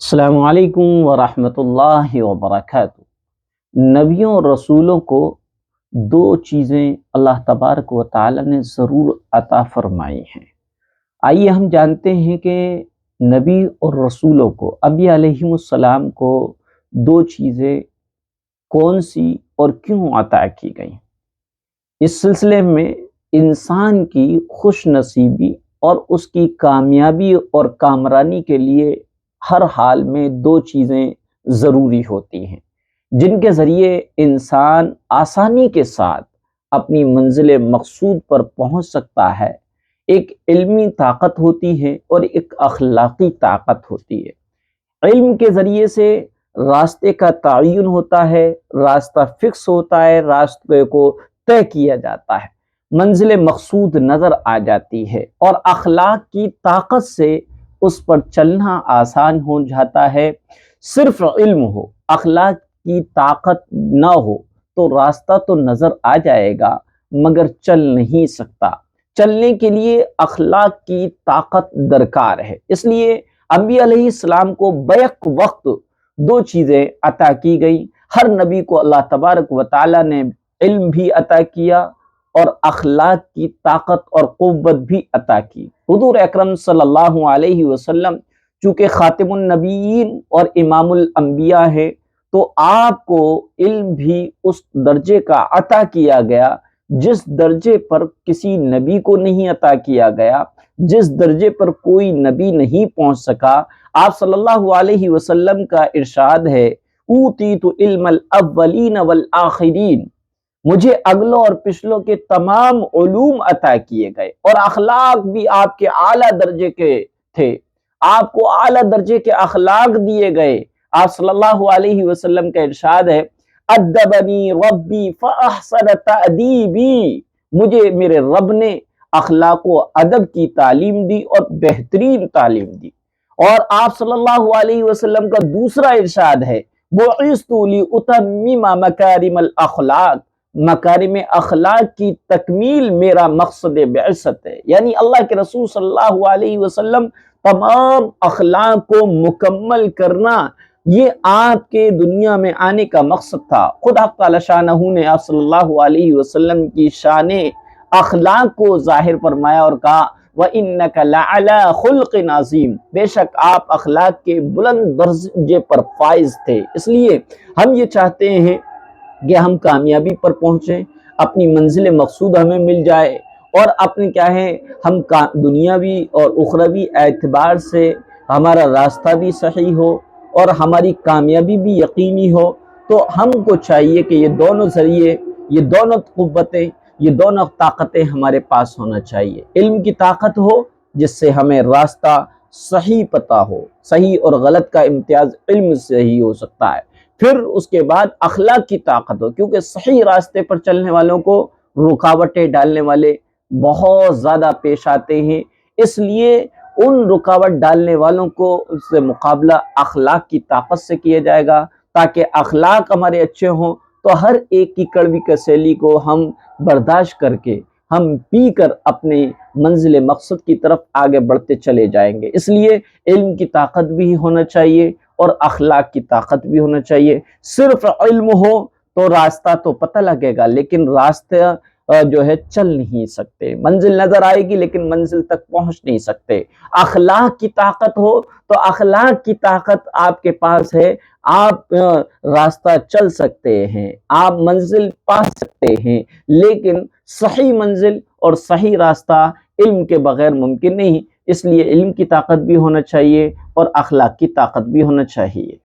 السلام علیکم ورحمۃ اللہ وبرکاتہ۔ نبیوں اور رسولوں کو دو چیزیں اللہ تبارک و تعالی نے ضرور عطا فرمائی ہیں۔ آئیے ہم جانتے ہیں کہ نبی اور رسولوں کو، انبیاء علیہم السلام کو دو چیزیں کون سی اور کیوں عطا کی گئیں۔ اس سلسلے میں انسان کی خوش نصیبی اور اس کی کامیابی اور کامرانی کے لیے ہر حال میں دو چیزیں ضروری ہوتی ہیں، جن کے ذریعے انسان آسانی کے ساتھ اپنی منزل مقصود پر پہنچ سکتا ہے۔ ایک علمی طاقت ہوتی ہے اور ایک اخلاقی طاقت ہوتی ہے۔ علم کے ذریعے سے راستے کا تعین ہوتا ہے، راستہ فکس ہوتا ہے، راستے کو طے کیا جاتا ہے، منزل مقصود نظر آ جاتی ہے، اور اخلاق کی طاقت سے اس پر چلنا آسان ہو جاتا ہے۔ صرف علم ہو، اخلاق کی طاقت نہ ہو تو راستہ تو نظر آ جائے گا مگر چل نہیں سکتا۔ چلنے کے لیے اخلاق کی طاقت درکار ہے۔ اس لیے انبیاء علیہ السلام کو بیک وقت دو چیزیں عطا کی گئی۔ ہر نبی کو اللہ تبارک و تعالی نے علم بھی عطا کیا اور اخلاق کی طاقت اور قوت بھی عطا کی۔ حضور اکرم صلی اللہ علیہ وسلم چونکہ خاتم النبیین اور امام الانبیاء ہے، تو آپ کو علم بھی اس درجے کا عطا کیا گیا جس درجے پر کسی نبی کو نہیں عطا کیا گیا، جس درجے پر کوئی نبی نہیں پہنچ سکا۔ آپ صلی اللہ علیہ وسلم کا ارشاد ہے، اوتیت علم الاولین والآخرین، مجھے اگلوں اور پچھلوں کے تمام علوم عطا کیے گئے، اور اخلاق بھی آپ کے اعلیٰ درجے کے تھے، آپ کو اعلیٰ درجے کے اخلاق دیے گئے۔ آپ صلی اللہ علیہ وسلم کا ارشاد ہے، ادبنی ربی فاحسن تأدیبی، مجھے میرے رب نے اخلاق و ادب کی تعلیم دی اور بہترین تعلیم دی۔ اور آپ صلی اللہ علیہ وسلم کا دوسرا ارشاد ہے، بعثت لأتمم مکارم الاخلاق، مکارم اخلاق کی تکمیل میرا مقصد بعثت ہے۔ یعنی اللہ کے رسول صلی اللہ علیہ وسلم تمام اخلاق کو مکمل کرنا، یہ آپ کے دنیا میں آنے کا مقصد تھا۔ خود حق تعالی شانہ نے آپ صلی اللہ علیہ وسلم کی شان اخلاق کو ظاہر فرمایا اور کہا، وَإِنَّكَ لَعَلَىٰ خُلْقٍ عَظِيمٍ، بے شک آپ اخلاق کے بلند درجے پر فائز تھے۔ اس لیے ہم یہ چاہتے ہیں کہ ہم کامیابی پر پہنچیں، اپنی منزل مقصود ہمیں مل جائے، اور اپنے کیا ہے، ہم دنیاوی اور اخروی اعتبار سے ہمارا راستہ بھی صحیح ہو اور ہماری کامیابی بھی یقینی ہو۔ تو ہم کو چاہیے کہ یہ دونوں ذریعے، یہ دونوں قوتیں، یہ دونوں طاقتیں ہمارے پاس ہونا چاہیے۔ علم کی طاقت ہو جس سے ہمیں راستہ صحیح پتہ ہو، صحیح اور غلط کا امتیاز علم سے ہی ہو سکتا ہے۔ پھر اس کے بعد اخلاق کی طاقت ہو، کیونکہ صحیح راستے پر چلنے والوں کو رکاوٹیں ڈالنے والے بہت زیادہ پیش آتے ہیں۔ اس لیے ان رکاوٹ ڈالنے والوں کو اس سے مقابلہ اخلاق کی طاقت سے کیا جائے گا، تاکہ اخلاق ہمارے اچھے ہوں تو ہر ایک کی کڑوی کسیلی کو ہم برداشت کر کے، ہم پی کر اپنے منزل مقصد کی طرف آگے بڑھتے چلے جائیں گے۔ اس لیے علم کی طاقت بھی ہونا چاہیے اور اخلاق کی طاقت بھی ہونا چاہیے۔ صرف علم ہو تو راستہ تو پتہ لگے گا، لیکن راستہ جو ہے چل نہیں سکتے، منزل نظر آئے گی لیکن منزل تک پہنچ نہیں سکتے۔ اخلاق کی طاقت ہو تو اخلاق کی طاقت آپ کے پاس ہے، آپ راستہ چل سکتے ہیں، آپ منزل پا سکتے ہیں، لیکن صحیح منزل اور صحیح راستہ علم کے بغیر ممکن نہیں۔ اس لیے علم کی طاقت بھی ہونا چاہیے اور اخلاق کی طاقت بھی ہونا چاہیے۔